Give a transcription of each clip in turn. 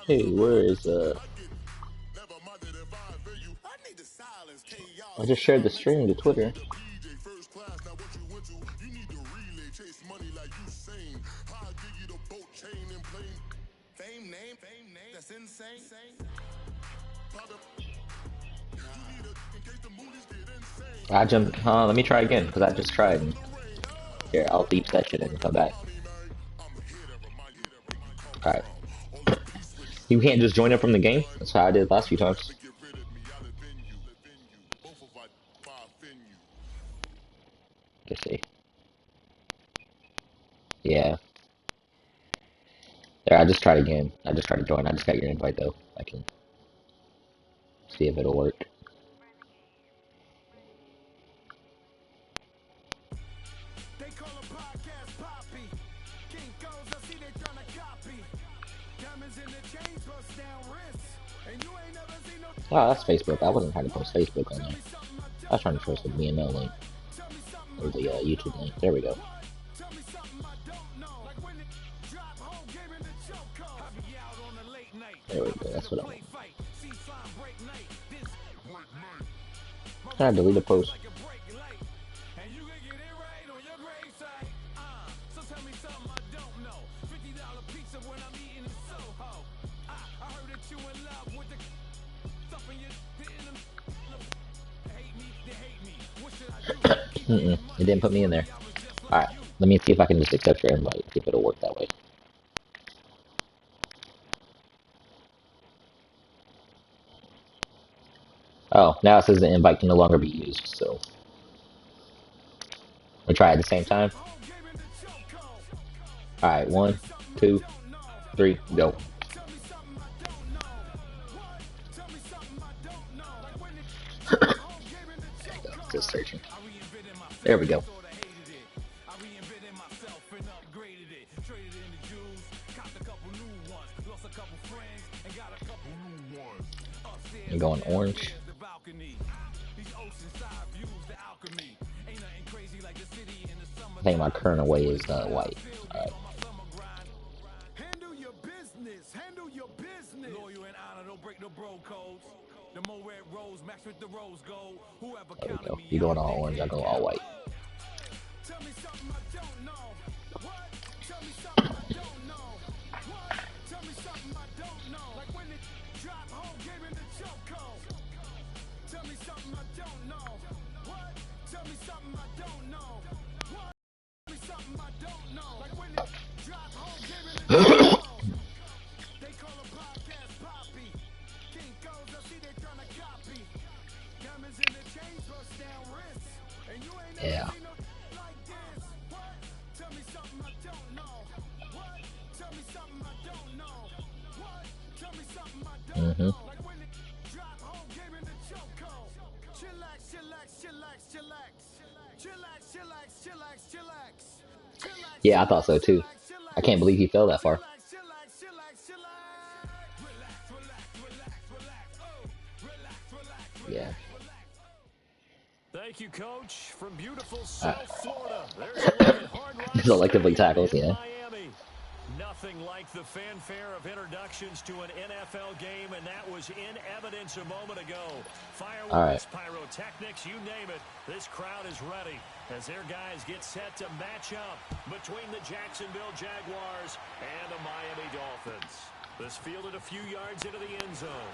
Hey, where is I just shared the stream to Twitter. I jumped. Let me try again because I just tried. Here, I'll leave that shit and come back. All right. You can't just join it from the game. That's how I did last few times. Let's see. Yeah. There, I just tried again. I just tried to join. I just got your invite though. I can see if it'll work. Oh, that's Facebook. I wasn't trying to post Facebook on there. I was trying to post the BNL link or the YouTube link. There we go. There we go. That's what I want. I delete a post. It didn't put me in there. Alright, let me see if I can just accept your invite, see if it'll work that way. Oh, now it says the invite can no longer be used, so. We'll try at the same time. Alright, 1, 2, 3, go. Just searching. There we go. I'm going orange. I think my current away is white. Alright. There we go. You going all orange, I go all white. Yeah. Yeah, I thought so too. I can't believe he fell that far. Yeah. Thank you, Coach. From beautiful South Florida. There's a look at Hard Rock Selectively tackles, yeah. Miami. Nothing like the fanfare of introductions to an NFL game, and that was in evidence a moment ago. Fireworks, pyrotechnics, you name it. This crowd is ready as their guys get set to match up between the Jacksonville Jaguars and the Miami Dolphins. This fielded a few yards into the end zone.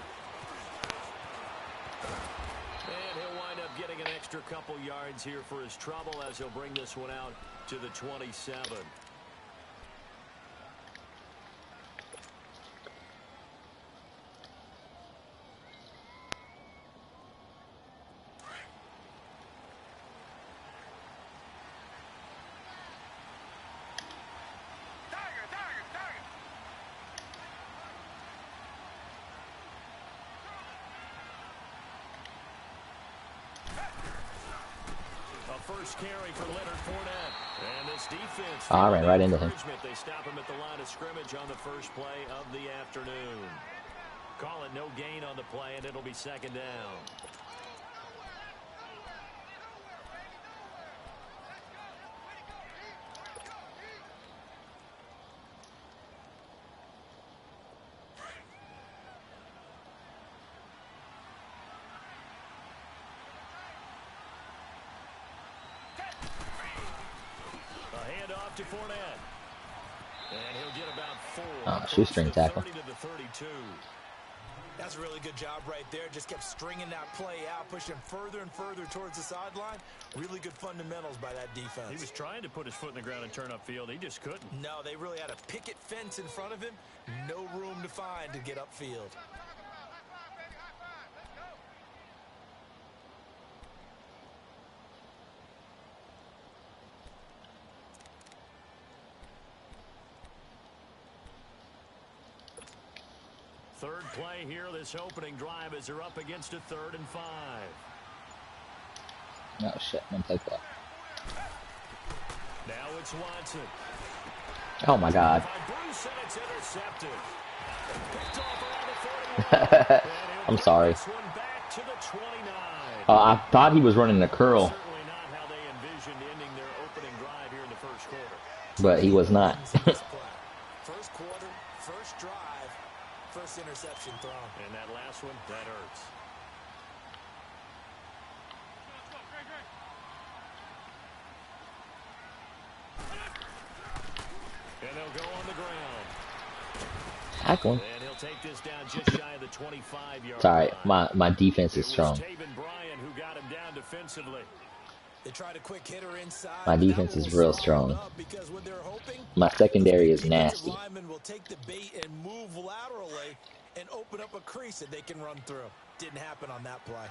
And he'll wind up getting an extra couple yards here for his trouble as he'll bring this one out to the 27. first carry for Leonard Fournette. And this defense, I ran right into him. They stop him at the line of scrimmage on the first play of the afternoon. Call it no gain on the play, and it'll be second down. To Fournette. And he'll get about 4. Shoestring tackle. 30 to the 32. That's a really good job right there. Just kept stringing that play out, pushing further and further towards the sideline. Really good fundamentals by that defense. He was trying to put his foot in the ground and turn upfield. He just couldn't. No, they really had a picket fence in front of him. No room to find to get upfield. Third play here, this opening drive, as they're up against a 3rd and 5. Oh, shit. Don't take that. Now it's Watson. Oh, my God. Bruce, and it's intercepted. Picked off around the 41. I'm sorry. This one back to the 29. I thought he was running a curl. Certainly not how they envisioned ending their opening drive here in the first quarter. But he was not. First quarter, first drive. First interception thrown. And that last one, that hurts. And they'll go on the ground. Tackling. And he'll take this down just shy of the 25-yard Sorry, line. my defense is strong. Taven Bryan who got him down defensively. They tried a quick hitter inside. My defense is real strong. My secondary is nasty. Linemen will take the bait and move laterally and open up a crease that they can run through. Didn't happen on that play.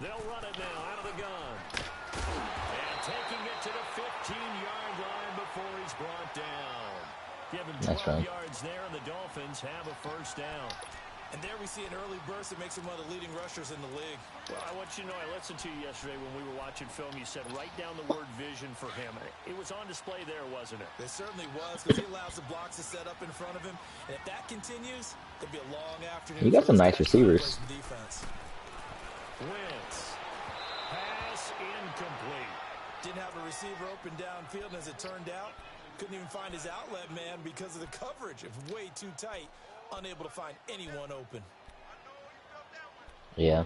They'll run it now out of the gun. And taking it to the 15-yard line before he's brought down. Give him 12 yards there, and the Dolphins have a first down. And there we see an early burst that makes him one of the leading rushers in the league. Well, I want you to know, I listened to you yesterday when we were watching film. You said write down the word vision for him. It was on display there, wasn't it? It certainly was, because he allows the blocks to set up in front of him. And if that continues, it'll be a long afternoon. You got some nice receivers. Wentz. Pass incomplete. Didn't have a receiver open downfield, and as it turned out, couldn't even find his outlet man because of the coverage. It was way too tight. Unable to find anyone open. Yeah.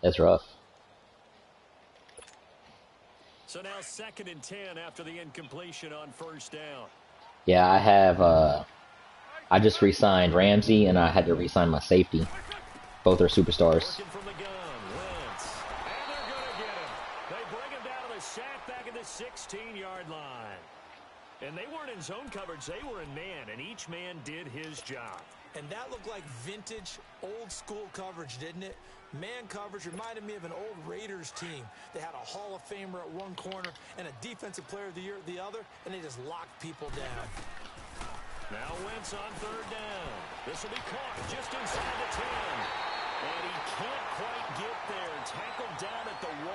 That's rough. So now 2nd and 10 after the incompletion on first down. Yeah, I have I just re-signed Ramsey and I had to re-sign my safety. Both are superstars. From the gun, Wentz. And they're going to get him. They bring him down to the sack back at the 16-yard line. And they weren't in zone coverage. They were in man, and each man did his job. And that looked like vintage, old-school coverage, didn't it? Man coverage reminded me of an old Raiders team. They had a Hall of Famer at one corner and a Defensive Player of the Year at the other, and they just locked people down. Now Wentz on third down. This will be caught just inside the 10. And he can't quite get there. Tackled down at the 1.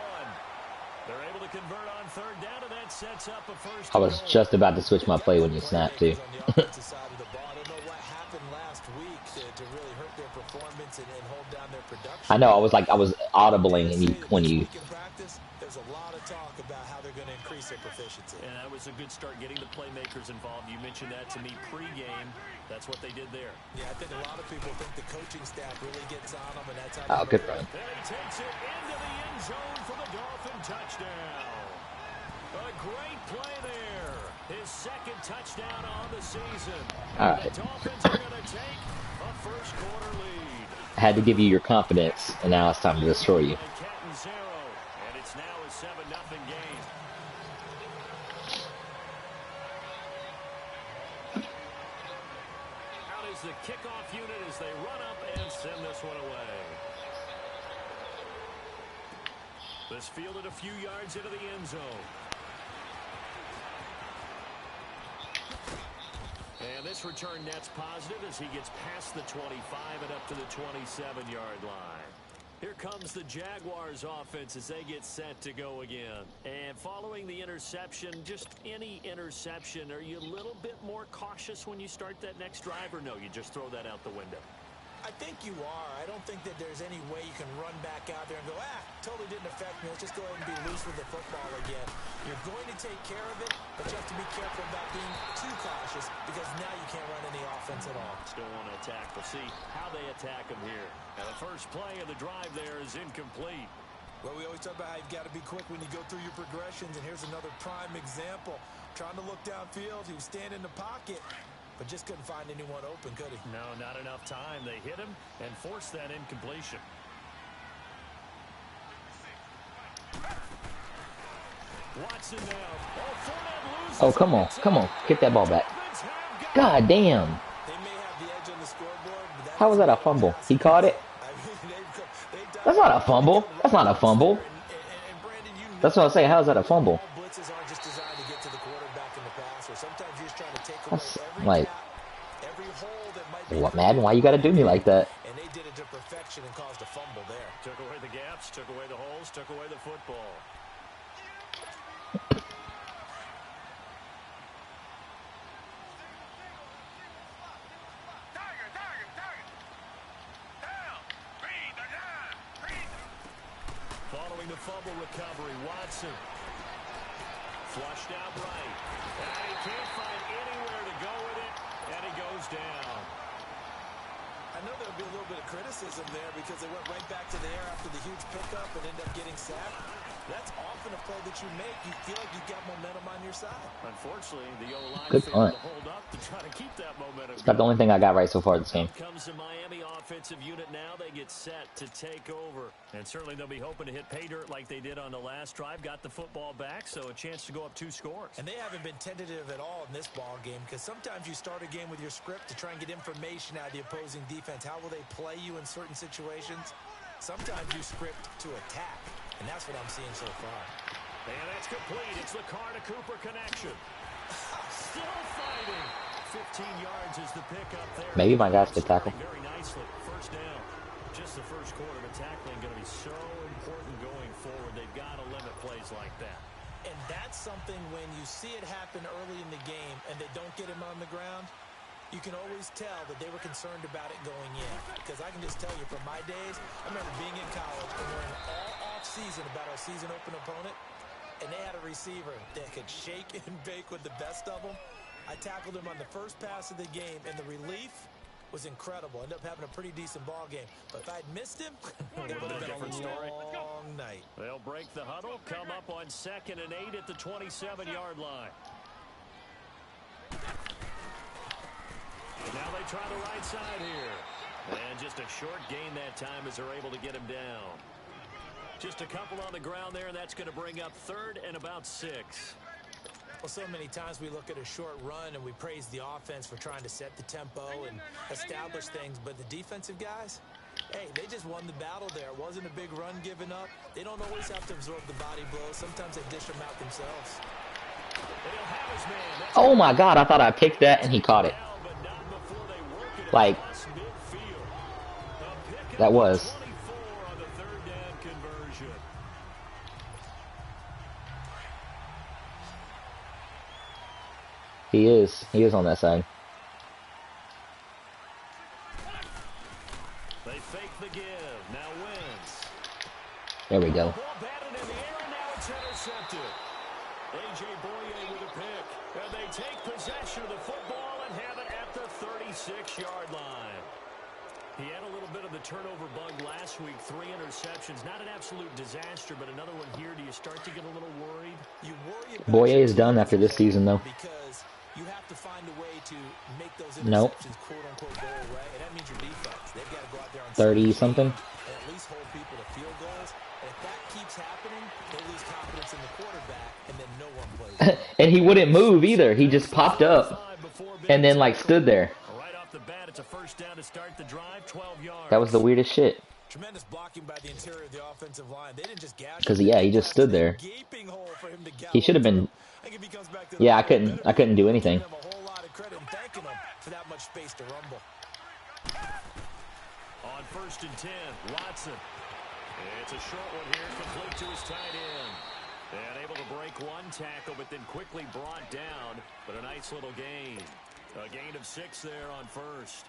They're able to convert on third down, and that sets up a first. I was just about to switch my play when you snapped, too. I know, I was audibling when you... There's a lot of talk about how they're going to increase their proficiency. And that was a good start getting the playmakers involved. You mentioned that to me pregame. That's what they did there. Yeah, I think a lot of people think the coaching staff really gets on them, and that's how. Oh, good run. And he takes it into the end zone for the Dolphin touchdown. A great play there. His 2nd touchdown on the season. All right. The Dolphins are going to take a first quarter lead. I had to give you your confidence, and now it's time to destroy you. And it's now a 7-0 game. Out is the kickoff unit as they run up and send this one away. This fielded a few yards into the end zone. And this return net's positive as he gets past the 25 and up to the 27-yard line. Here comes the Jaguars offense as they get set to go again. And following the interception, just any interception, are you a little bit more cautious when you start that next drive, or no, you just throw that out the window? I think you are. I don't think that there's any way you can run back out there and go, totally didn't affect me. Let's just go ahead and be loose with the football again. You're going to take care of it, but you have to be careful about being too cautious because now you can't run any offense at all. Still want to attack. We'll see how they attack them here. And the first play of the drive there is incomplete. Well, we always talk about how you've got to be quick when you go through your progressions, and here's another prime example. Trying to look downfield, he was standing in the pocket, but just couldn't find anyone open, could he? No, not enough time. They hit him and forced that incompletion. Watson now. Oh, come on. Come on. Get that ball back. God damn. They may have the edge on the scoreboard, but How was that a fumble? He caught it? That's not a fumble. That's not a fumble. That's what I say. How is that a fumble? Blitzes aren't just designed to get to the quarterback in the pass, or sometimes you're just trying to take away That's every like, gap, every hole that might be what, Madden? Why you gotta do me like that? and they did it to perfection and caused a fumble there. Took away the gaps, took away the holes, took away the football. Following the fumble recovery, Watson. Flushed out right. And he can't find anywhere to go with it, and he goes down. I know there'll be a little bit of criticism there because they went right back to the air after the huge pickup and ended up getting sacked. That's often a play that you make. You feel like you've got momentum on your side. Unfortunately, the O-line Good failed punt. to hold up to try to keep that momentum. That's about the only thing I got right so far this game. Comes the Miami offensive unit now. They get set to take over. And certainly they'll be hoping to hit pay dirt like they did on the last drive. Got the football back, so a chance to go up 2 scores. And they haven't been tentative at all in this ball game because sometimes you start a game with your script to try and get information out of the opposing defense. How will they play you in certain situations? Sometimes you script to attack, and that's what I'm seeing so far. And it's complete. It's the Carr to Cooper connection. Still fighting. 15 yards is the pickup there. Maybe my guys could tackle. Very nicely. First down. Just the first quarter, but tackling going to be so important going forward. They've got to limit plays like that. And that's something when you see it happen early in the game and they don't get him on the ground, you can always tell that they were concerned about it going in. Because I can just tell you from my days, I remember being in college and learning all off-season about our season open opponent, and they had a receiver that could shake and bake with the best of them. I tackled him on the first pass of the game, and the relief was incredible. Ended up having a pretty decent ball game. But if I'd missed him, it would have been a long night. They'll break the huddle, come up on 2nd and 8 at the 27-yard line. Now they try the right side here. And just a short gain that time as they're able to get him down. Just a couple on the ground there, and that's going to bring up 3rd and about 6. Well, so many times we look at a short run and we praise the offense for trying to set the tempo and establish things, but the defensive guys, hey, they just won the battle there. It wasn't a big run given up. They don't always have to absorb the body blows. Sometimes they dish them out themselves. Oh my God, I thought I picked that and he caught it. Like, that was. He is on that side. They fake the give. Now wins. There we go. Ball batted in the air, and now it's intercepted. A.J. Boye with a pick. And they take possession of the football and have it at the 36-yard line. He had a little bit of the turnover bug last week. 3 interceptions. Not an absolute disaster, but another one here. Do you start to get a little worried? You worry about Boye is done after this season, though. because you have to find a way to make those Nope. interceptions quote-unquote go away, and that means your defense. They've got to go out there and 30-something. and at least hold people to field goals. And if that keeps happening, they lose confidence in the quarterback, and then no one plays. And he wouldn't move either. He just popped up and then like stood there. Right off the bat, it's a first down to start the drive, 12 yards. That was the weirdest shit. Tremendous blocking by the interior of the offensive line. They didn't just gash him. 'Cause, yeah, he just stood there. Gaping hole for him to He should have been. I think if he comes back to the Yeah, I line, couldn't do anything. give him a whole lot of credit and thanking him for space to rumble. On 1st and 10, Watson. It's a short one here, complete to his tight end. And able to break one tackle, but then quickly brought down. But a nice little gain. A gain of 6 there on 1st.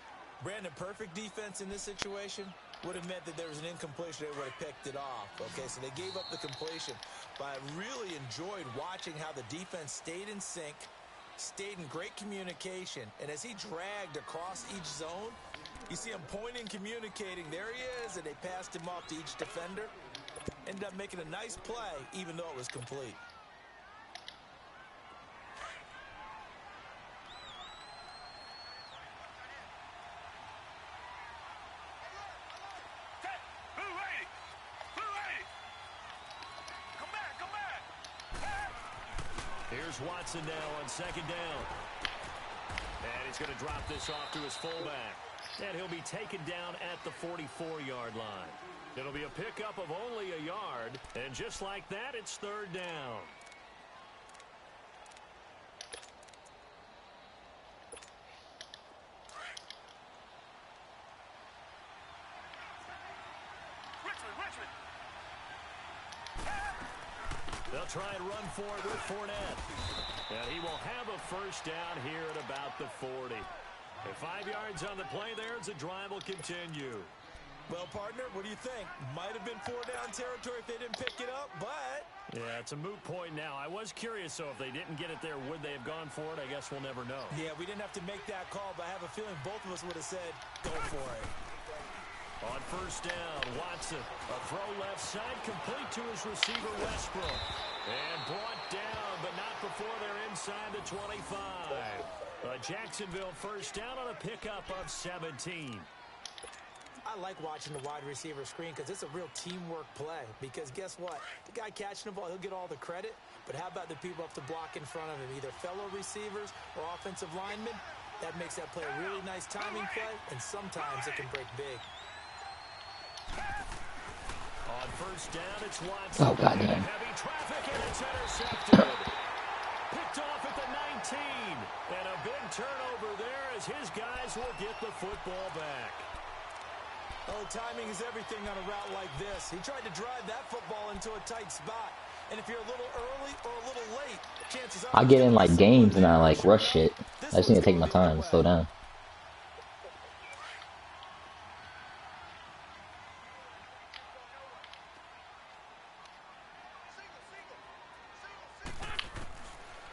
Brandon, perfect defense in this situation would have meant that there was an incompletion. They would have picked it off. Okay, so they gave up the completion. But I really enjoyed watching how the defense stayed in sync, stayed in great communication. And as he dragged across each zone, you see him pointing, communicating. There he is, and they passed him off to each defender. Ended up making a nice play, even though it was complete. Here's Watson now on 2nd down. And he's going to drop this off to his fullback. And he'll be taken down at the 44-yard line. It'll be a pickup of only a yard. And just like that, it's 3rd down. They'll try and run for it with Fournette. And he will have a 1st down here at about the 40. And 5 yards on the play there as the drive will continue. Well, partner, what do you think? Might have been 4-down territory if they didn't pick it up, but... Yeah, it's a moot point now. I was curious, so if they didn't get it there, would they have gone for it? I guess we'll never know. Yeah, we didn't have to make that call, but I have a feeling both of us would have said, go for it. On 1st down, Watson. A throw left side, complete to his receiver, Westbrook. And brought down, but not before they're inside the 25. A Jacksonville 1st down on a pickup of 17. I like watching the wide receiver screen because it's a real teamwork play. Because guess what? The guy catching the ball, he'll get all the credit. But how about the people up to block in front of him? Either fellow receivers or offensive linemen. That makes that play a really nice timing play, and sometimes it can break big. On 1st down, it's Watson. Oh, God, man. Heavy traffic, and it's intercepted. Picked off at the 19. And a big turnover there as his guys will get the football back. Oh, timing is everything on a route like this. He tried to drive that football into a tight spot. And if you're a little early or a little late, chances are... I get in, like, games and I, like, rush shit. I just need to take my time and slow down.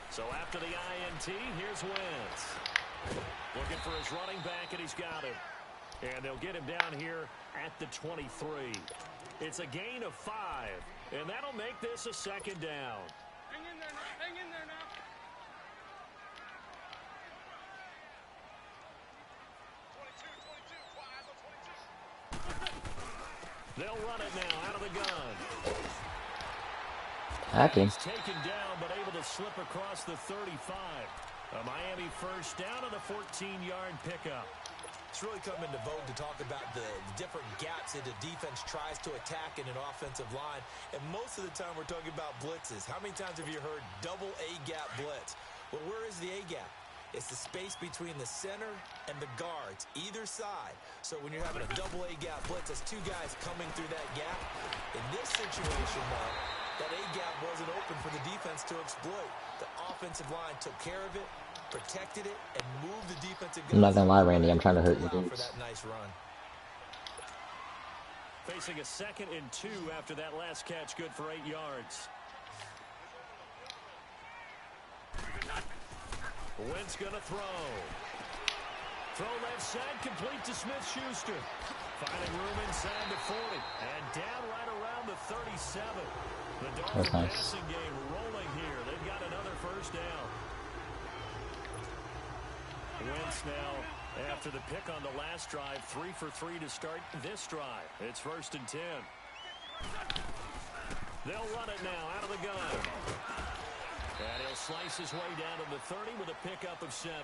So after the INT, here's Wentz. Looking for his running back, and he's got him. And they'll get him down here at the 23. It's a gain of 5, and that'll make this a 2nd down. Hang in there now. Hang in there now. 22, 22. They'll run it now out of the gun. Hacking. He's taken down, but able to slip across the 35. A Miami 1st down on a 14-yard pickup. It's really come into vogue to talk about the different gaps that the defense tries to attack in an offensive line. And most of the time we're talking about blitzes. How many times have you heard double A-gap blitz? Well, where is the A-gap? It's the space between the center and the guards, either side. So when you're having a double A-gap blitz, that's 2 guys coming through that gap. In this situation, though, that A-gap wasn't open for the defense to exploit. The offensive line took care of it, protected it, and moved the defensive guys. I'm not gonna lie, Randy, I'm trying to hurt your for dudes. that nice run. Facing a 2nd and 2 after that last catch, good for 8 yards. Wentz gonna throw. Throw left side, complete to Smith-Schuster. Finding room inside the 40. And down right around the 37. The Dolphin nice. passing game rolling here. They've got another 1st down. Wentz now, after the pick on the last drive, 3 for 3 to start this drive. It's 1st and 10. They'll run it now out of the gun. And he'll slice his way down to the 30 with a pickup of 7.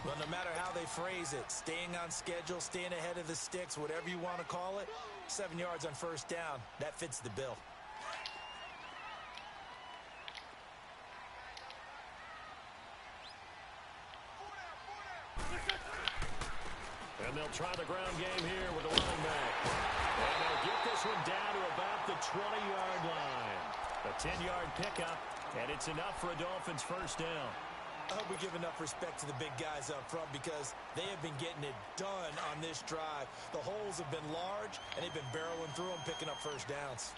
Well, no matter how they phrase it, staying on schedule, staying ahead of the sticks, whatever you want to call it, 7 yards on 1st down, that fits the bill. they'll try the ground game here with the running back. And they'll get this one down to about the 20-yard line. A 10-yard pickup, and it's enough for a Dolphins first down. I hope we give enough respect to the big guys up front because they have been getting it done on this drive. The holes have been large, and they've been barreling through them, picking up first downs.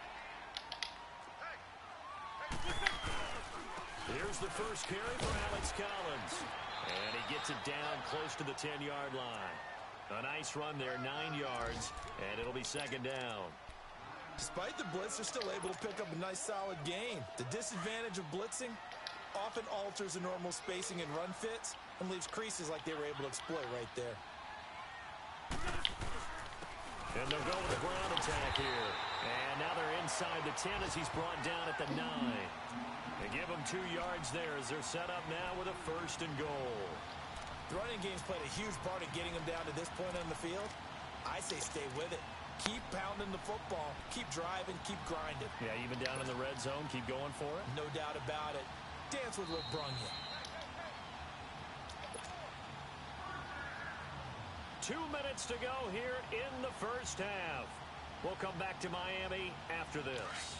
Here's the first carry for Alex Collins. And he gets it down close to the 10-yard line. A nice run there, 9 yards, and it'll be second down. Despite the blitz, they're still able to pick up a nice, solid gain. The disadvantage of blitzing often alters the normal spacing and run fits and leaves creases like they were able to exploit right there. And they'll go with a ground attack here. And now they're inside the 10 as he's brought down at the 9. They give him 2 yards there as they're set up now with a first and goal. The running game's played a huge part in getting them down to this point on the field. I say stay with it. Keep pounding the football. Keep driving. Keep grinding. Yeah, even down in the red zone, keep going for it. No doubt about it. Dance with what brung you. 2 minutes to go here in the first half. We'll come back to Miami after this.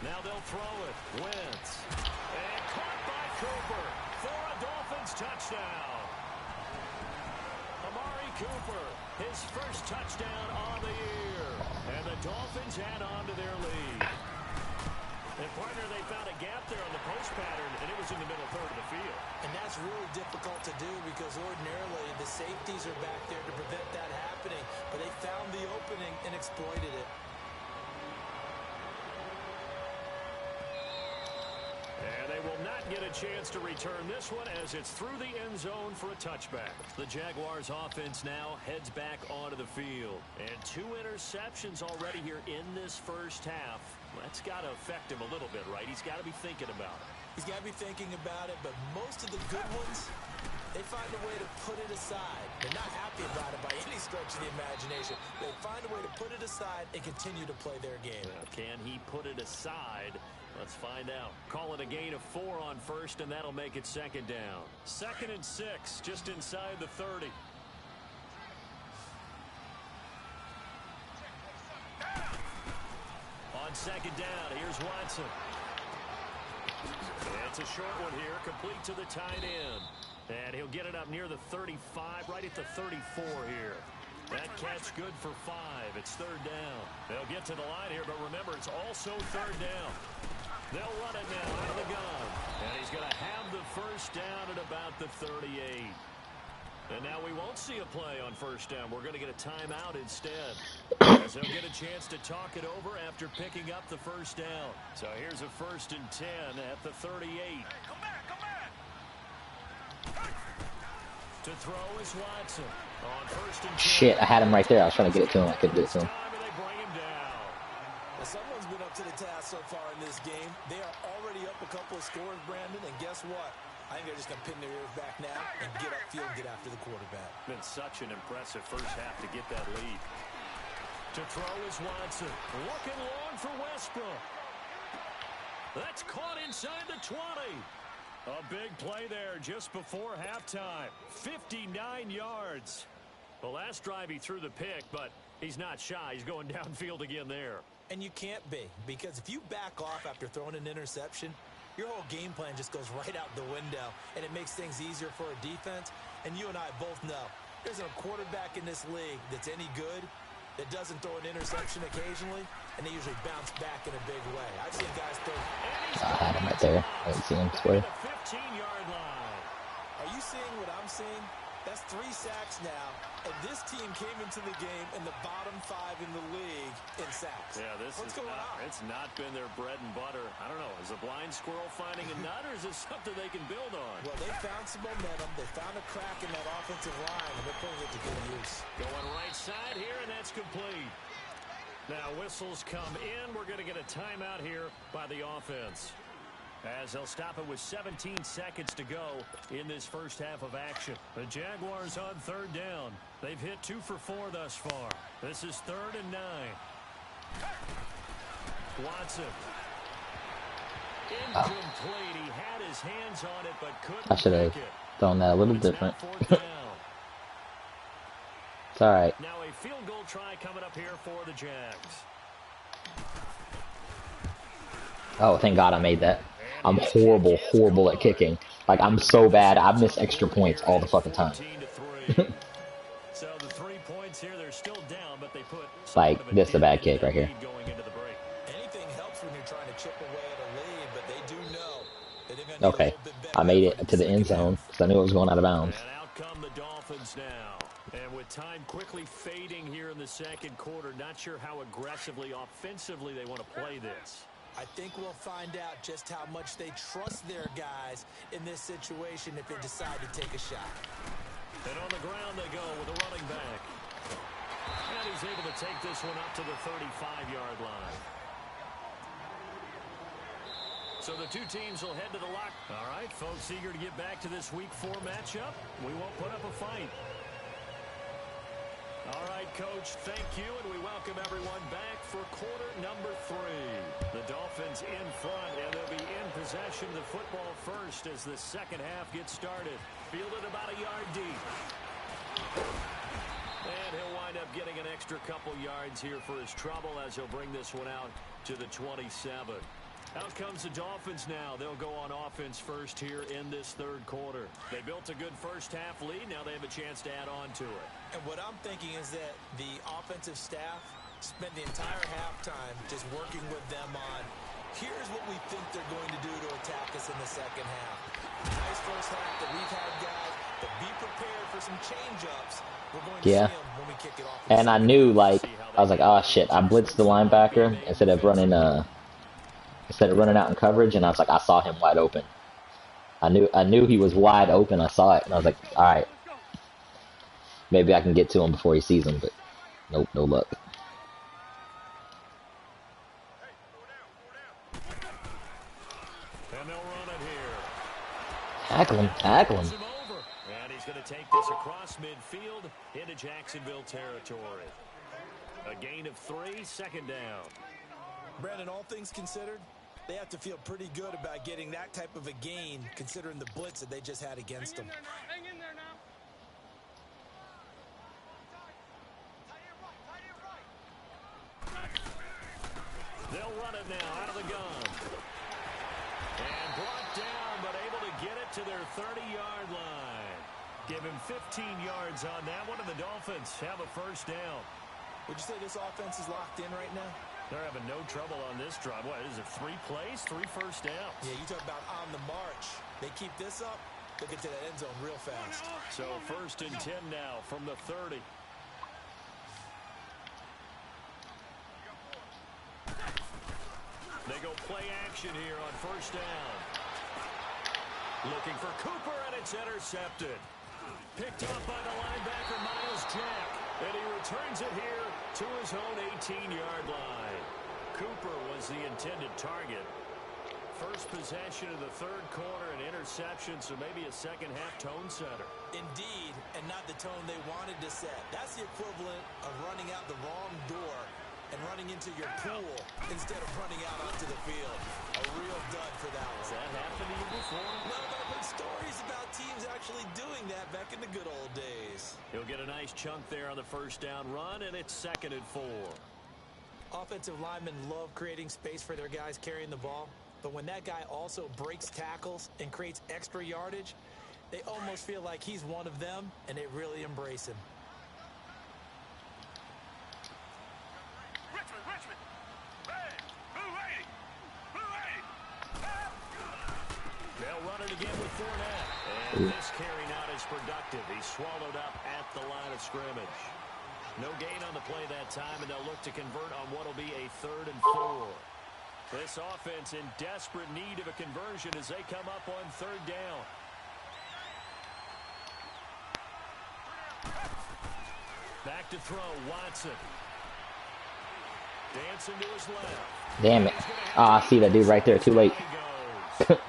Now they'll throw it. Wentz. And caught by Cooper for a Dolphins touchdown. Amari Cooper, his first touchdown on the year. And the Dolphins add on to their lead. And partner, they found a gap there on the post pattern, and it was in the middle third of the field. And that's really difficult to do because ordinarily the safeties are back there to prevent that happening. But they found the opening and exploited it. And they will not get a chance to return this one as it's through the end zone for a touchback. The Jaguars offense now heads back onto the field. And 2 interceptions already here in this first half. That's got to affect him a little bit, right? He's got to be thinking about it. He's got to be thinking about it, but most of the good ones, they find a way to put it aside. They're not happy about it by any stretch of the imagination. They find a way to put it aside and continue to play their game. Can he put it aside? Let's find out. Call it a gain of 4 on first, and that'll make it second down. 2nd and 6, just inside the 30. On second down, here's Watson. It's a short one here, complete to the tight end. And he'll get it up near the 35, right at the 34 here. That catch good for 5. It's third down. They'll get to the line here, but remember, it's also third down. They'll run it now out of the gun. And he's going to have the first down at about the 38. And now we won't see a play on first down. We're going to get a timeout instead. As they'll get a chance to talk it over after picking up the first down. So here's a 1st and 10 at the 38. Come back, come back. To throw is Watson. On 1st and 10. Shit, I had him right there. I was trying to get it to him. I couldn't get it to him. They bring him down. Well, someone's been up to the task so far in this game. They are already up a couple of scores, Brandon, and guess what? I think they're just going to pin their ears back now and get upfield and get after the quarterback. Been such an impressive first half to get that lead. To throw is Watson. Looking long for Westbrook. That's caught inside the 20. A big play there just before halftime. 59 yards. The last drive he threw the pick, but he's not shy. He's going downfield again there. And you can't be, because if you back off after throwing an interception, your whole game plan just goes right out the window, and it makes things easier for a defense. And you and I both know there's a quarterback in this league that's any good that doesn't throw an interception occasionally, and they usually bounce back in a big way. I've seen guys throw. I had him right there. I didn't see him square. 15-yard line. Are you seeing what I'm seeing? That's 3 sacks now, and this team came into the game in the bottom 5 in the league in sacks. Yeah, What's going on? It's not been their bread and butter. I don't know. Is a blind squirrel finding a nut, or is this something they can build on? Well, they found some momentum. They found a crack in that offensive line, and they're putting it to good use. Going right side here, and that's complete. Now whistles come in. We're going to get a timeout here by the offense, as they'll stop it with 17 seconds to go in this first half of action. The Jaguars on third down. They've hit 2 for 4 thus far. This is 3rd and 9. Watson. Oh, Incomplete. He had his hands on it, but couldn't I should have make it. thrown that a little It's now different. fourth down. It's all right. Now a field goal try coming up here for the Jags. Oh, thank God I made that. I'm horrible at kicking. Like, I'm so bad. I miss extra points all the fucking time. 14-3. So the 3 points here, they're still down, but they put Like, this is a bad kick right here. going into the break. Anything helps when you're trying to chip away at a lead, but they do know that they're going to need a Okay, little bit better I made effort it in to the end second zone half. because I knew it was going out of bounds. And out come the Dolphins now. And with time quickly fading here in the second quarter, not sure how aggressively, offensively they want to play this. I think we'll find out just how much they trust their guys in this situation if they decide to take a shot. And on the ground they go with a running back. And he's able to take this one up to the 35-yard line. So the two teams will head to the lock. All right, folks, eager to get back to this Week 4 matchup. We won't put up a fight. All right, Coach, thank you, and we welcome everyone back for quarter number 3. The Dolphins in front, and they'll be in possession of the football first as the second half gets started. Fielded about a yard deep. And he'll wind up getting an extra couple yards here for his trouble as he'll bring this one out to the 27. Out comes the Dolphins now. They'll go on offense first here in this third quarter. They built a good first half lead. Now they have a chance to add on to it. And what I'm thinking is that the offensive staff spent the entire halftime just working with them on, here's what we think they're going to do to attack us in the second half. Nice first half that we've had, guys, but be prepared for some change-ups. We're going to see them when we kick it off. And I knew, like, I was like, oh shit, I blitzed the linebacker instead of running out in coverage, and I was like, I saw him wide open. I knew he was wide open. I saw it, and I was like, all right, maybe I can get to him before he sees him, but nope, no luck. And they'll run it here. Tackle him, tackle him. Him over. And he's going to take this across midfield into Jacksonville territory. A gain of 3, second down. Brandon, all things considered, they have to feel pretty good about getting that type of a gain, considering the blitz that they just had against them. Hang in there now. They'll run it now out of the gun. And brought down, but able to get it to their 30-yard line. Give him 15 yards on that one, and the Dolphins have a first down. Would you say this offense is locked in right now? They're having no trouble on this drive. What is it, 3 plays, 3 first downs? Yeah, you talk about on the march. They keep this up, they'll get to that end zone real fast. So first and 10 now from the 30. They go play action here on first down. Looking for Cooper, and it's intercepted. Picked up by the linebacker, Myles Jack. And he returns it here to his own 18-yard line. Cooper was the intended target. First possession of the third quarter, an interception, so maybe a second-half tone setter. Indeed, and not the tone they wanted to set. That's the equivalent of running out the wrong door and running into your pool instead of running out onto the field. A real dud for that one. Has that happened to you before? No, but I've heard stories about teams actually doing that back in the good old days. He'll get a nice chunk there on the first down run, and it's 2nd and 4. Offensive linemen love creating space for their guys carrying the ball, but when that guy also breaks tackles and creates extra yardage, they almost feel like he's one of them, and they really embrace him. Richmond. Hey, blue 80. Blue 80. They'll run it again with Fournette. And this carry not as productive. He's swallowed up at the line of scrimmage. No gain on the play that time, and they'll look to convert on what will be a 3rd and 4. This offense in desperate need of a conversion as they come up on 3rd down. Back to throw, Watson. Dancing to his left. Damn it. Ah, I see that dude right there, too late. I think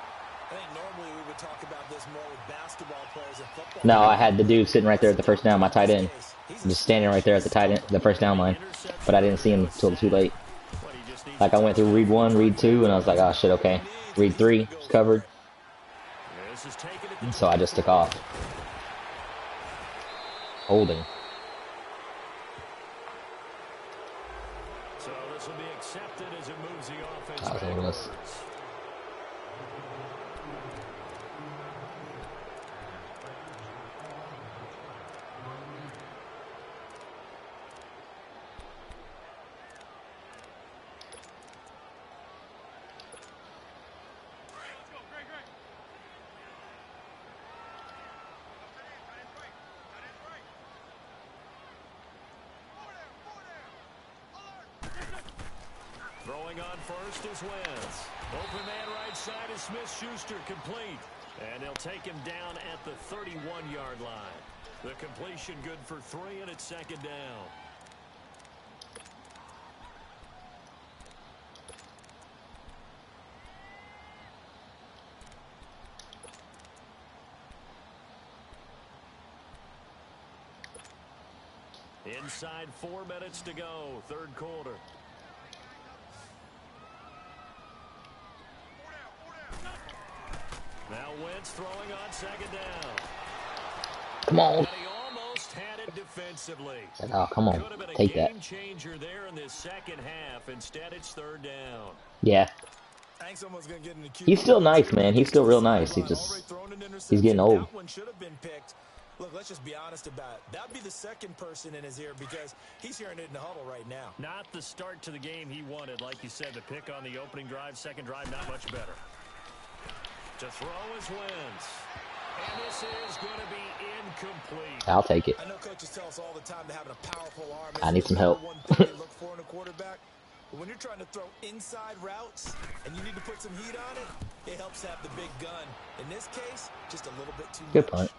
normally we would talk about this more with basketball players and football. No, I had the dude sitting right there at the first down, my tight end. Just standing right there at the tight end, the first down line. But I didn't see him until too late. Like, I went through read 1, read 2, and I was like, oh shit, okay. Read 3, covered. So I just took off. Holding. So this will be accepted as it moves the offense I was aimless. Throwing on first is Wentz. Open man right side is Smith-Schuster, complete. And they'll take him down at the 31-yard line. The completion good for 3, and it's second down. Inside 4 minutes to go, third quarter. Now Wentz throwing on second down. Come on. And he almost had it defensively. Oh, come on. Could have been a Take game that. changer there in this second half. Instead, it's third down. Yeah. He's still nice, man. He's still real nice. He's getting old. That one should have been picked. Look, let's just be honest about it. That'd be the second person in his ear because he's hearing it in the huddle right now. Not the start to the game he wanted. Like you said, the pick on the opening drive, second drive, not much better. To throw is Wentz. And this is going to be incomplete. I'll take it. I know coaches tell us all the time that having a powerful arm I need some help. one thing they look for in a quarterback. But when you're trying to throw inside routes and you need to put some heat on it, it helps have the big gun. In this case, just a little bit too much. Good point.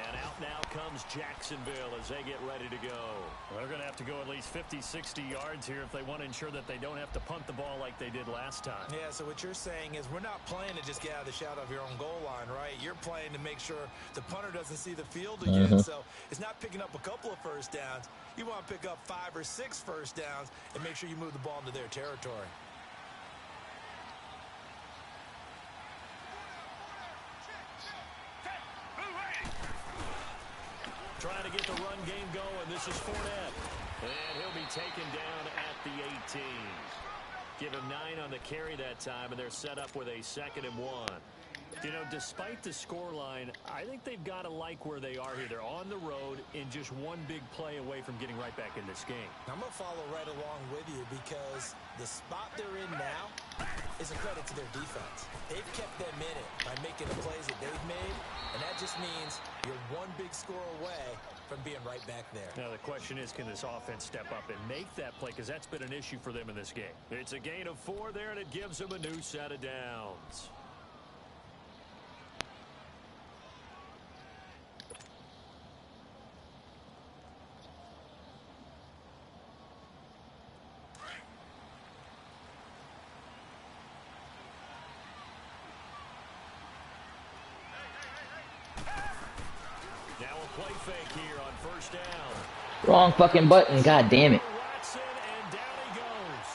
And out now comes Jacksonville as they get ready to go. They're going to have to go at least 50, 60 yards here if they want to ensure that they don't have to punt the ball like they did last time. Yeah, so what you're saying is we're not playing to just get out of the shadow of your own goal line, right? You're playing to make sure the punter doesn't see the field again. So it's not picking up a couple of first downs. You want to pick up 5 or 6 first downs and make sure you move the ball into their territory. Trying to get the run game going. This is Fournette. And he'll be taken down at the 18. Give him 9 on the carry that time, and they're set up with a 2nd and 1. You know, despite the scoreline, I think they've got to like where they are here. They're on the road in just one big play away from getting right back in this game. I'm going to follow right along with you because the spot they're in now is a credit to their defense. They've kept them in it by making the plays that they've made, and that just means you're one big score away from being right back there. Now, the question is, can this offense step up and make that play? Because that's been an issue for them in this game. It's a gain of 4 there, and it gives them a new set of downs. Now a play fake here on first down. Wrong fucking button. God damn it. Watson, and down he goes.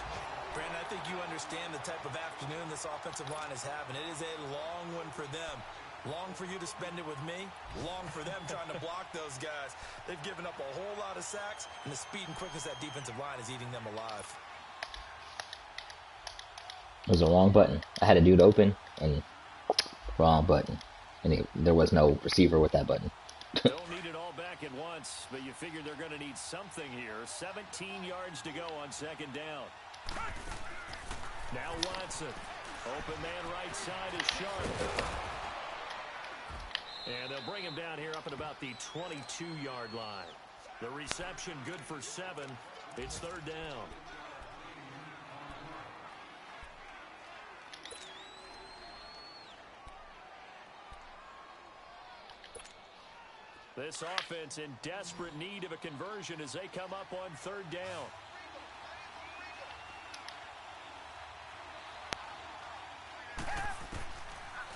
Brandon, I think you understand the type of afternoon this offensive line is having. It is a long one for them. Long for you to spend it with me. Long for them trying to block those guys. They've given up a whole lot of sacks, and the speed and quickness of that defensive line is eating them alive. It was a wrong button. I had a dude open and wrong button. And there was no receiver with that button. Don't need it all back at once, but you figure they're going to need something here. 17 yards to go on second down. Now Watson. Open man right side is Sharp. And they'll bring him down here up at about the 22-yard line. The reception good for 7. It's third down. This offense in desperate need of a conversion as they come up on third down.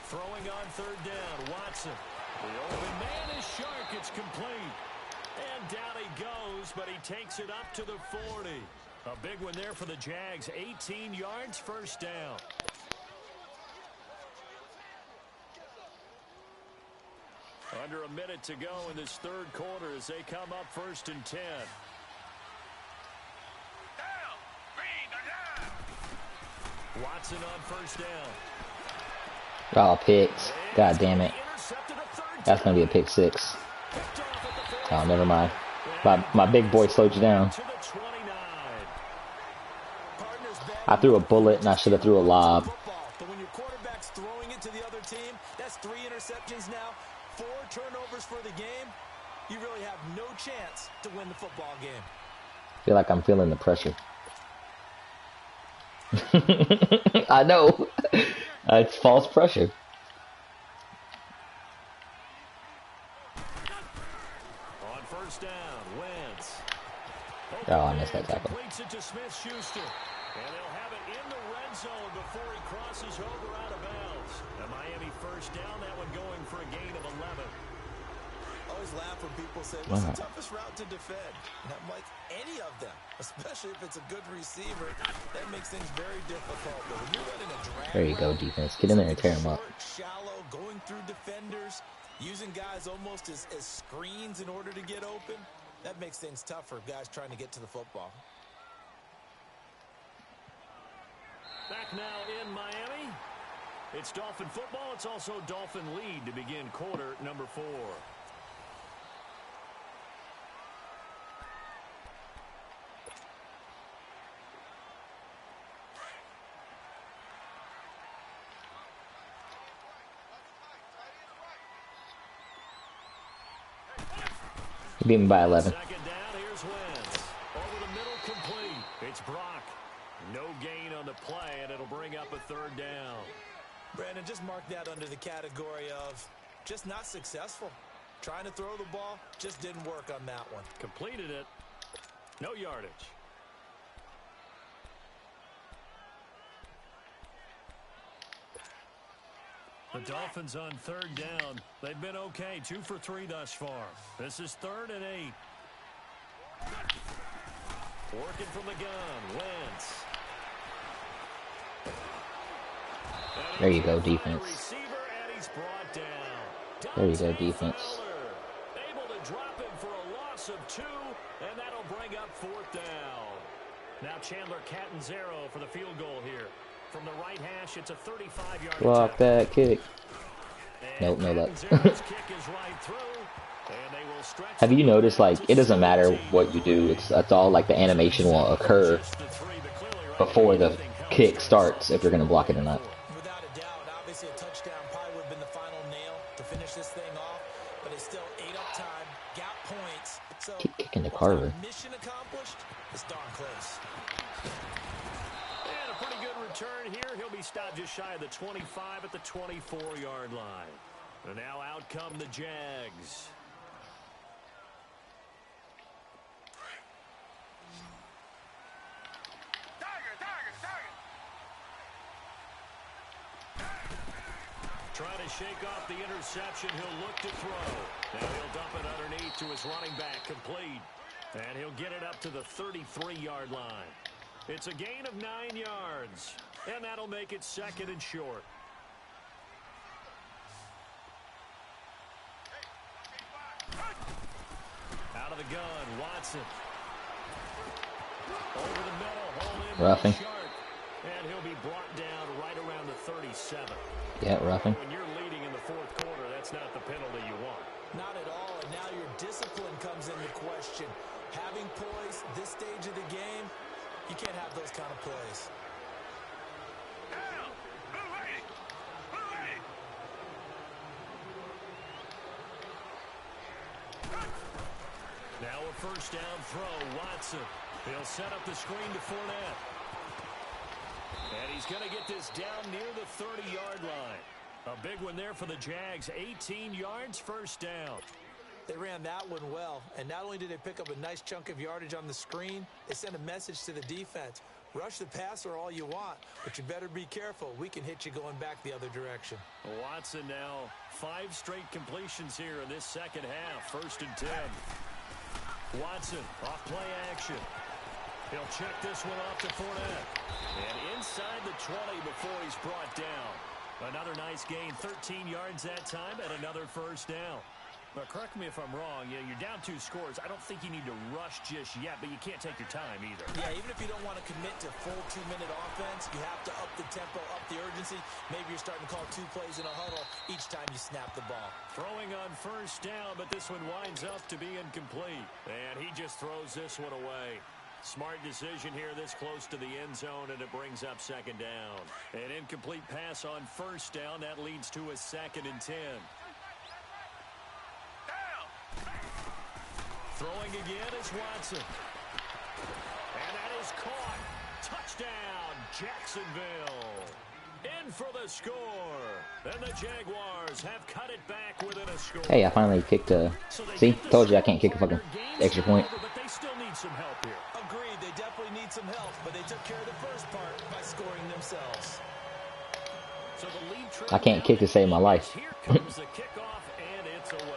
Throwing on third down, Watson. The open man is Shark. It's complete. And down he goes, but he takes it up to the 40. A big one there for the Jags. 18 yards, first down. Under a minute to go in this third quarter as they come up 1st and 10. Watson on 1st down. Oh, picks. God damn it. That's going to be a pick 6. Oh, never mind. My big boy slowed you down. I threw a bullet and I should have threw a lob. But when your quarterback's throwing it to the other team, that's 3 interceptions now, 4 turnovers for the game. You really have no chance to win the football game. I feel like I'm feeling the pressure. I know. It's false pressure. On 1st down, Wentz. Oh, I missed that tackle. Completes it to Smith-Schuster. And they'll have it in the red zone before he crosses over out of bounds. A Miami 1st down, that one going for a gain of 11. I always laugh when people say, what's the toughest route to defend? And I'm like, any of them, especially if it's a good receiver. That makes things very difficult. But when you're running a drag there you go, defense. Get in there and tear him up. Shallow, going through defenders, using guys almost as screens in order to get open, that makes things tough for guys trying to get to the football. Back now in Miami. It's Dolphin football. It's also Dolphin lead to begin quarter number 4. You beat me by 11. Second down, here's Wentz. Over the middle, complete. It's Brock. No gain on the play, and it'll bring up a 3rd down. Brandon, just mark that under the category of just not successful. Trying to throw the ball, just didn't work on that one. Completed it. No yardage. The Dolphins on 3rd down. They've been okay. 2 for 3 thus far. This is 3rd and 8. Working from the gun. Wentz. There you go, defense. Receiver, and he's brought down. There you go, defense. Able to drop him for a loss of 2, and that'll bring up 4th down. Now Chandler Catanzaro for the field goal here. From the right hash, it's a 35-yard Block that kick. Nope, no luck. Have you noticed, like, it doesn't matter what you do. It's all like the animation will occur before the kick starts if you're going to block it or not. Without a doubt, obviously a touchdown probably would have been the final nail to finish this thing off, but it's still 8 up time, got points. So Keep kicking to Carver. Mission accomplished. It's darn close. And a pretty good return here. He'll be stopped just shy of the 25 at the 24-yard line. And now out come the Jags. Trying to shake off the interception. He'll look to throw. Now he'll dump it underneath to his running back. Complete. And he'll get it up to the 33-yard line. It's a gain of 9 yards. And that'll make it 2nd and short. Out of the gun, Watson. Over the middle, hold in. Roughing. And he'll be brought down right around the 37. Yeah, roughing. When you're leading in the 4th quarter, that's not the penalty you want. Not at all, and now your discipline comes into question. Having poise this stage of the game, you can't have those kind of plays. Now a 1st down throw, Watson. He'll set up the screen to Fournette. And he's going to get this down near the 30-yard line. A big one there for the Jags. 18 yards, 1st down. They ran that one well, and not only did they pick up a nice chunk of yardage on the screen, they sent a message to the defense. Rush the passer all you want, but you better be careful. We can hit you going back the other direction. Watson now 5 straight completions here in this 2nd half. 1st and 10. Watson off play action. He'll check this one off to Fournette. And inside the 20 before he's brought down. Another nice gain, 13 yards that time, and another first down. But correct me if I'm wrong, you're down 2 scores. I don't think you need to rush just yet, but you can't take your time either. Yeah, even if you don't want to commit to full 2-minute offense, you have to up the tempo, up the urgency. Maybe you're starting to call 2 plays in a huddle each time you snap the ball. Throwing on first down, but this one winds up to be incomplete. And he just throws this one away. Smart decision here this close to the end zone, and it brings up second down. An incomplete pass on first down. That leads to a 2nd and 10. Throwing again is Watson. And that is caught. Touchdown, Jacksonville. In for the score. And the Jaguars have cut it back within a score. Hey, I finally kicked a... See? Told you I can't kick a fucking extra point. But they still need some help here. Agreed, they definitely need some help, but they took care of the first part by scoring themselves. So the lead I can't kick to save my life. Here comes the kickoff, and it's away.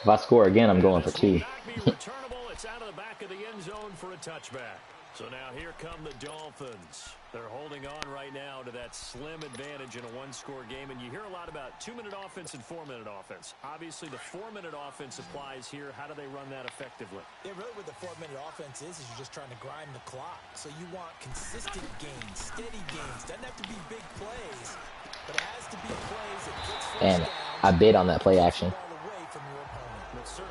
If I score again, I'm going for 2. Returnable. It's out of the back of the end zone for a touchback. So now here come the Dolphins. They're holding on right now to that slim advantage in a 1-score game. And you hear a lot about 2-minute offense and 4-minute offense. Obviously, the 4-minute offense applies here. How do they run that effectively? Yeah, really what the 4-minute offense is you're just trying to grind the clock. So you want consistent gains, steady gains. Doesn't have to be big plays, but it has to be plays that gets first And down. I bid on that play action.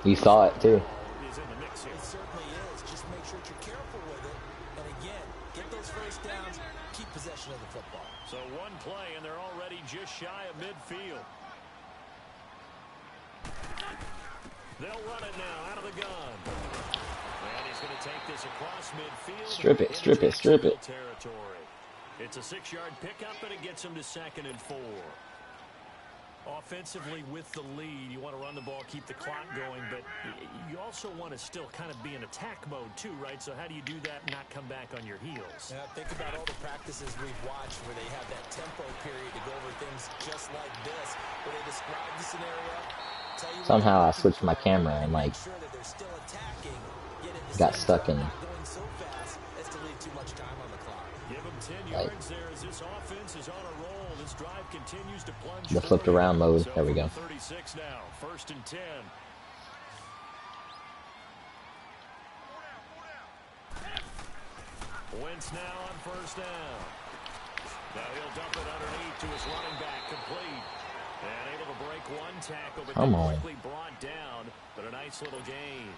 You saw it too. It certainly is. Just make sure that you're careful with it. And again, get those first downs, keep possession of the football. So one play, and they're already just shy of midfield. They'll run it now out of the gun. And he's going to take this across midfield. Strip it, strip it, strip it. Territory. It's a 6-yard pickup, and it gets him to 2nd and 4. Offensively with the lead, you want to run the ball, keep the clock going, but you also want to still kind of be in attack mode too, right? So how do you do that and not come back on your heels? Now, think about all the practices we've watched where they have that tempo period to go over things just like this, where they describe the scenario. Somehow I switched my camera and like got stuck in like the flipped around mode. There we go. 36 now, 1st and 10. Wentz now on first down. Now he'll dump it underneath to his running back, complete. And able to break one tackle, but quickly brought down, but a nice little gain.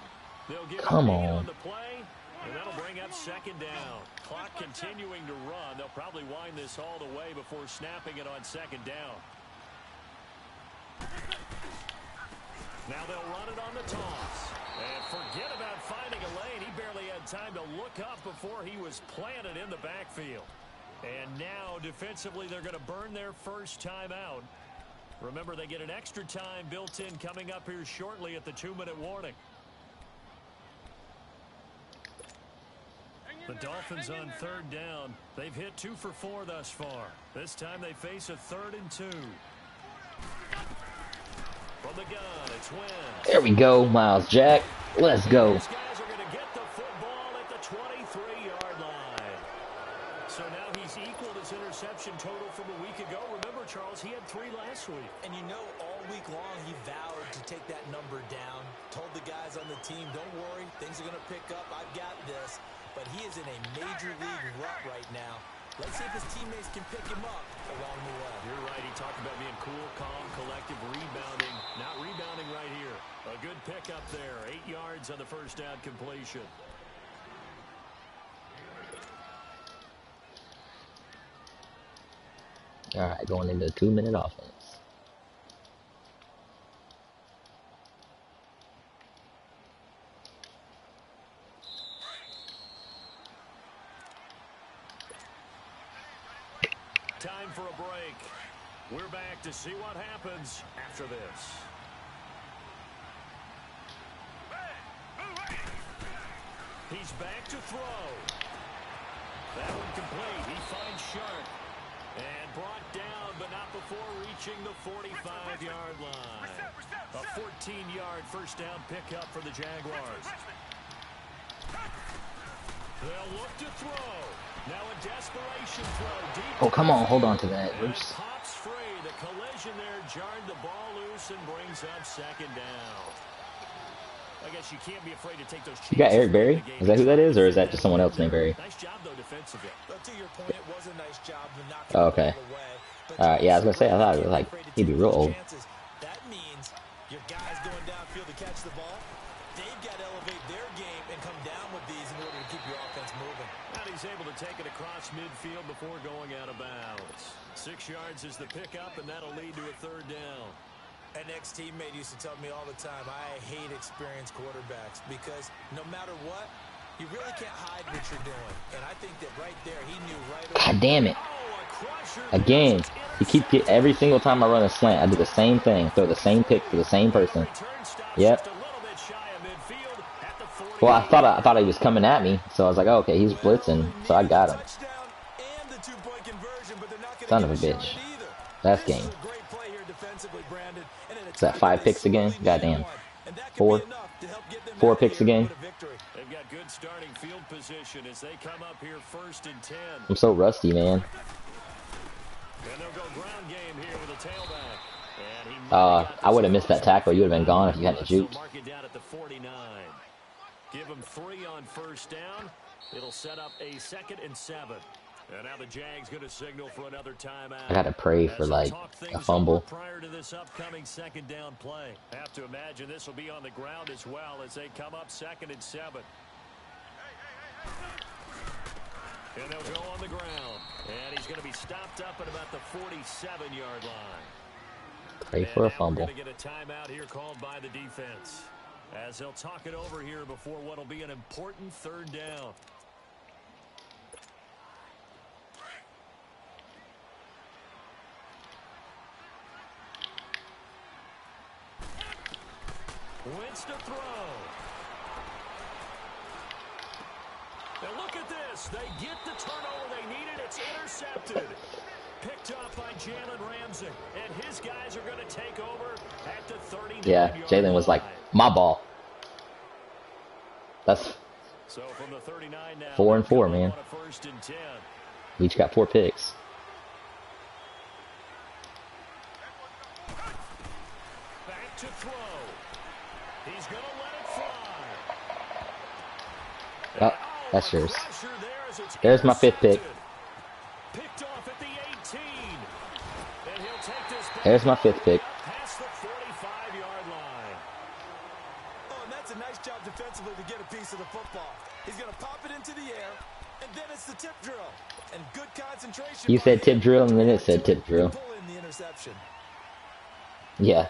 They'll give on the play, and that'll bring up 2nd down. Clock continuing to run. They'll probably wind this all the way before snapping it on 2nd down. Now they'll run it on the toss. And forget about finding a lane. He barely had time to look up before he was planted in the backfield. And now, defensively, they're going to burn their first time out. Remember, they get an extra time built in coming up here shortly at the 2-minute warning. The Dolphins on 3rd down. They've hit 2 for 4 thus far. This time they face a 3rd and 2. From the gun, it's Wentz. There we go, Miles Jack. Let's go. These guys are going to get the football at the 23-yard line. So now he's equaled his interception total from a week ago. Remember, Charles, he had 3 last week. And you know, all week long he vowed to take that number down. Told the guys on the team, don't worry, things are going to pick up. I've got this. But he is in a major league rut right now. Let's see if his teammates can pick him up along the way. You're right. He talked about being cool, calm, collective, rebounding. Not rebounding right here. A good pickup there. 8 yards on the first down completion. All right, going into 2-minute offense. Time for a break. We're back to see what happens after this. He's back to throw. That one complete. He finds Sharp. And brought down, but not before reaching the 45-yard line. A 14-yard first down pickup for the Jaguars. They'll look to throw. Now a desperation throw. Deep Oh, come on. Hold on to that. and it Oops. pops free. The collision there jarred the ball loose and brings up second down. I guess you can't be afraid to take those chances. You got Eric Berry? in the game. Is that who that is, or is that just someone else named Berry? Nice job though defensively. But to your point, it was a nice job of knocking Oh, the okay. ball away. But Yeah, I was gonna say, I thought it was like he'd be real old. chances. That means your guys going downfield to catch the ball, they've got to elevate their game and come down with these in order to keep your offense moving. And he's able to take it across midfield before going out of bounds. 6 yards is the pickup, and that'll lead to a third down. An ex-teammate used to tell me all the time, I hate experienced quarterbacks because no matter what, you really can't hide what you're doing. And I think that right there, he knew right away. God damn it. Oh, a crusher. Again, you keep get every single time I run a slant, I do the same thing. Throw the same pick to the same person. Return stops Yep. just a little bit shy of midfield at the 40. Well, I thought he was coming at me, so I was like, oh, okay, he's blitzing, so I got him. Touchdown and the two-point conversion, but they're not gonna Son of a get bitch. shot at either. That's This game. is a great play here defensively, Brandon. And an Is that attack 5 they picks again? sorely Goddamn. need one. And that could Four. be enough to help get them 4 out picks here again. with a victory. They've got good starting field position as they come up here 1st and 10. I'm so rusty, man. And they'll go ground game here with a tailback. And he I would have missed that tackle. You would have been gone if you hadn't So juked. mark it down at the 49. Give him 3 on 1st down. It'll set up a 2nd and 7. And now the Jags going to signal for another timeout. I gotta pray for, like, a fumble. Prior to this upcoming 2nd down play. Have to imagine this will be on the ground as well as they come up 2nd and 7. And they'll go on the ground. And he's going to be stopped up at about the 47-yard line. Pray for a And now fumble. we're going to get a timeout here called by the defense. As they'll talk it over here before what will be an important 3rd down. Wentz to throw. And look at this. They get the turnover they needed. It's intercepted. Picked off by Jalen Ramsey. And his guys are going to take over at the 39-yard Yeah, Jalen was like, line. my ball. That's So from the 39 now. 4 and 4, they'll come man. up on a 1st and 10. We each got 4 picks. Back to throw. He's going to let it fly. Oh, that's a yours. crusher there as it's There's my 5th pick. intercepted. Picked off at the 18. And he'll take this back There's my 5th pick. past the 45-yard line. Oh, and that's a nice job defensively to get a piece of the football. He's going to pop it into the air, and then it's the tip drill. And good concentration. You by said tip him. drill, and then it said tip drill. Pull in the interception. Yeah.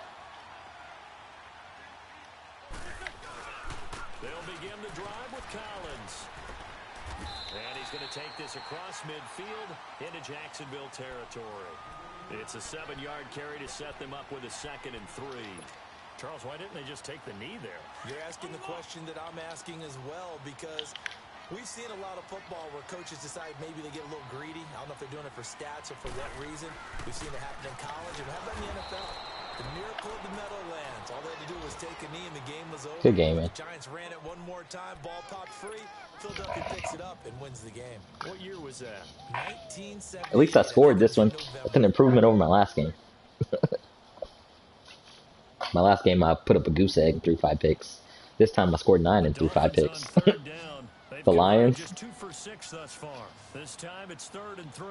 They'll begin the drive with Collins. And he's going to take this across midfield into Jacksonville territory. It's a 7-yard carry to set them up with a 2nd and 3. Charles, why didn't they just take the knee there? You're asking the question that I'm asking as well, because we've seen a lot of football where coaches decide maybe they get a little greedy. I don't know if they're doing it for stats or for what reason. We've seen it happen in college, and how about in the NFL? The miracle of the Meadowlands. All they had to do was take a knee, and the game was over. Good game, man. The Giants ran it one more time. Ball popped free. Philadelphia picks it up and wins the game. What year was that? 1970. At least I scored this one. That's an improvement over my last game. My last game, I put up a goose egg and threw 5 picks. This time, I scored 9 and threw 5 Dolphins picks. on 3rd down. They've The converted Lions? Just 2 for 6 thus far. This time it's 3rd and 3.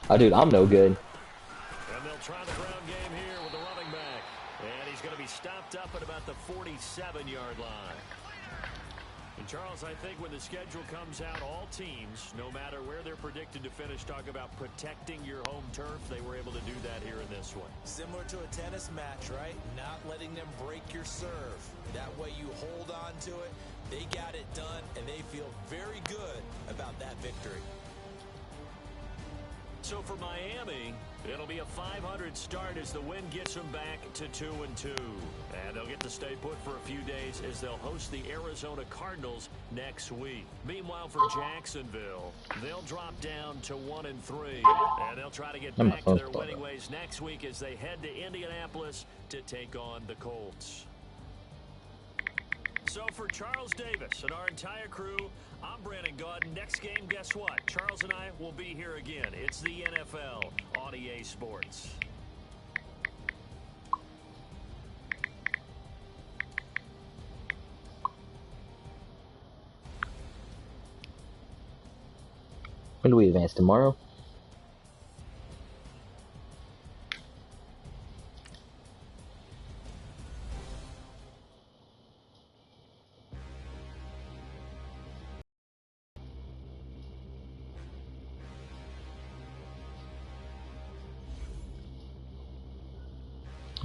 Oh, dude, I'm no good. And they'll try the ground game here with the running back. And he's going to be stopped up at about the 47-yard line. And Charles, I think when the schedule comes out, all teams, no matter where they're predicted to finish, talk about protecting your home turf. They were able to do that here in this one. Similar to a tennis match, right? Not letting them break your serve. That way you hold on to it. They got it done, and they feel very good about that victory. So for Miami, it'll be a 500 start as the win gets them back to 2-2. And they'll get to stay put for a few days as they'll host the Arizona Cardinals next week. Meanwhile, for Jacksonville, they'll drop down to 1-3. And they'll try to get back to their winning ways next week as they head to Indianapolis to take on the Colts. So for Charles Davis and our entire crew, I'm Brandon Gaudin. Next game, guess what? Charles and I will be here again. It's the NFL on EA Sports. When do we advance? Tomorrow?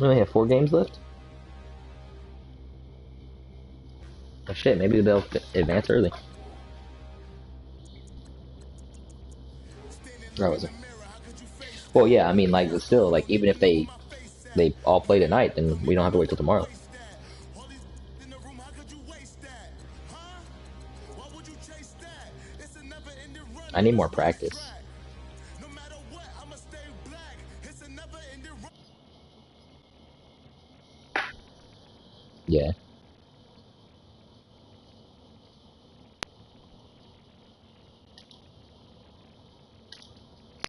We only have 4 games left? Oh shit, maybe they'll advance early. Or was it? Well, yeah, I mean, like, but still, like, even if they all play tonight, then we don't have to wait till tomorrow. I need more practice. Yeah.